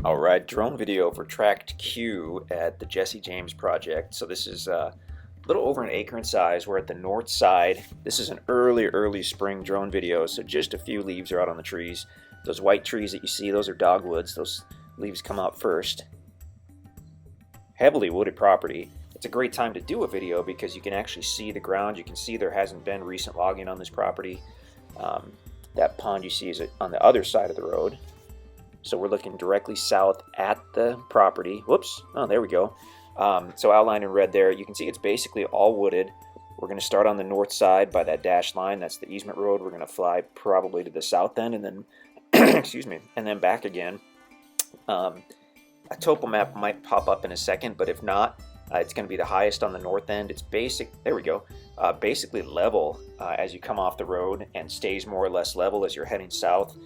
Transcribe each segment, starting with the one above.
Alright, drone video for Tract Q at the Jesse James project. So this is a little over an acre in size. We're at the north side. This is an early spring drone video, so just a few leaves are out on the trees. Those white trees that you see, those are dogwoods. Those leaves come out first. Heavily wooded property. It's a great time to do a video because you can actually see the ground. You can see there hasn't been recent logging on this property. That pond you see is on the other side of the road. So we're looking directly south at the property. Whoops, oh there we go. So outlined in red there, you can see it's basically all wooded. We're going to start on the north side by that dashed line. That's the easement road. We're going to fly probably to the south end and then, excuse me, and then back again. A topo map might pop up in a second, but if not, it's going to be the highest on the north end. It's there we go, basically level as you come off the road and stays more or less level as you're heading south.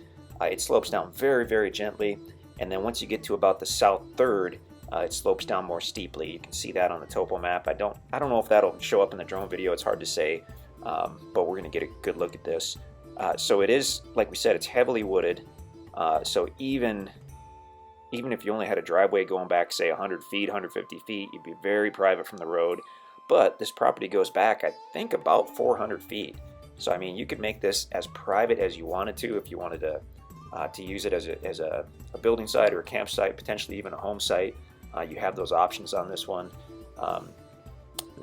It slopes down very gently, and then once you get to about the south third, it slopes down more steeply. You can see that on the topo map. I don't know if that'll show up in the drone video. It's hard to say, but we're going to get a good look at this. So it is, like we said, it's heavily wooded. So even if you only had a driveway going back, say 100 feet, 150 feet, you'd be very private from the road. But this property goes back, I think, about 400 feet. So I mean, you could make this as private as you wanted to if you wanted to use it as a building site or a campsite, potentially even a home site. You have those options on this one.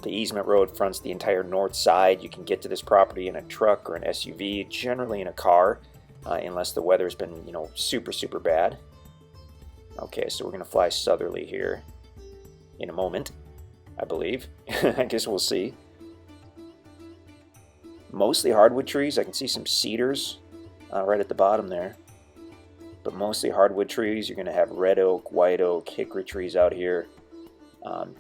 The easement road fronts the entire north side. You can get to this property in a truck or an SUV, generally in a car, unless the weather's been, super bad. Okay, so we're going to fly southerly here in a moment, I believe. I guess we'll see. Mostly hardwood trees. I can see some cedars right at the bottom there. But mostly hardwood trees. You're going to have red oak, white oak, hickory trees out here.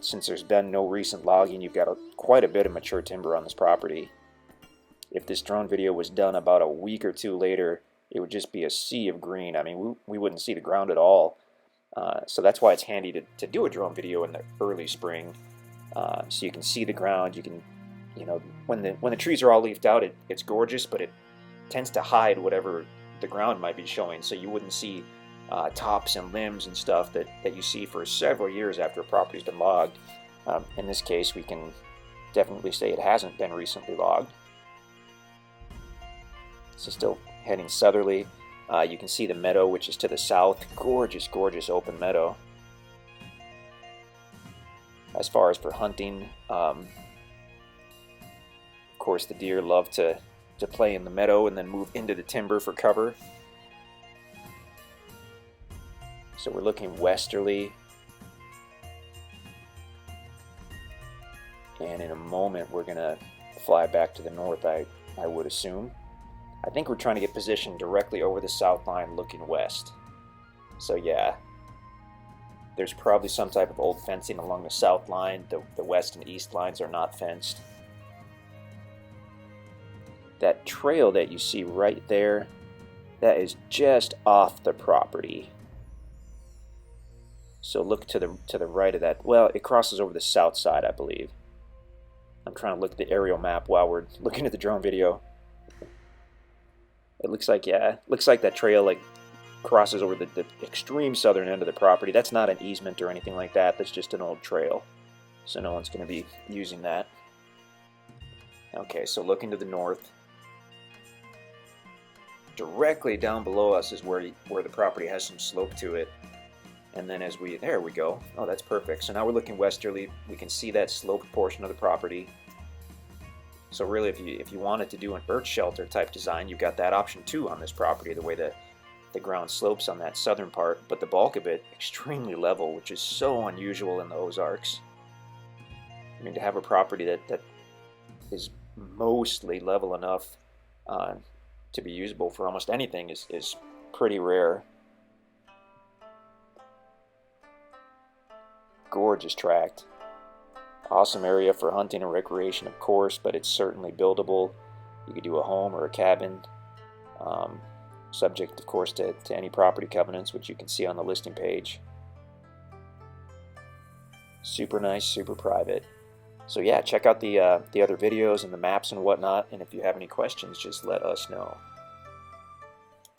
Since there's been no recent logging, you've got quite a bit of mature timber on this property. If this drone video was done about a week or two later, it would just be a sea of green. I mean, we wouldn't see the ground at all. So that's why it's handy to do a drone video in the early spring, so you can see the ground. You can, when the trees are all leafed out, it's gorgeous, but it tends to hide whatever the ground might be showing, so you wouldn't see tops and limbs and stuff that you see for several years after a property's been logged. In this case, we can definitely say it hasn't been recently logged. So still heading southerly. You can see the meadow, which is to the south. Gorgeous open meadow. As far as for hunting, of course the deer love to play in the meadow and then move into the timber for cover. So we're looking westerly. And in a moment we're going to fly back to the north, I would assume. I think we're trying to get positioned directly over the south line looking west. So yeah, there's probably some type of old fencing along the south line. The west and east lines are not fenced. That trail that you see right there, that is just off the property. So look to the right of that. Well, it crosses over the south side, I believe. I'm trying to look at the aerial map while we're looking at the drone video. It looks like, yeah, looks like that trail crosses over the extreme southern end of the property. That's not an easement or anything like that. That's just an old trail. So no one's going to be using that. Okay, so looking to the north. Directly down below us is where the property has some slope to it. And then there we go. Oh, that's perfect. So now we're looking westerly. We can see that sloped portion of the property. So really, if you wanted to do an earth shelter type design, you've got that option too on this property, the way the ground slopes on that southern part, but the bulk of it extremely level, which is so unusual in the Ozarks. I mean, to have a property that is mostly level enough to be usable for almost anything is pretty rare. Gorgeous tract. Awesome area for hunting and recreation, of course, but it's certainly buildable. You could do a home or a cabin, subject, of course, to any property covenants, which you can see on the listing page. Super nice, super private. So yeah, check out the other videos and the maps and whatnot, and if you have any questions, just let us know.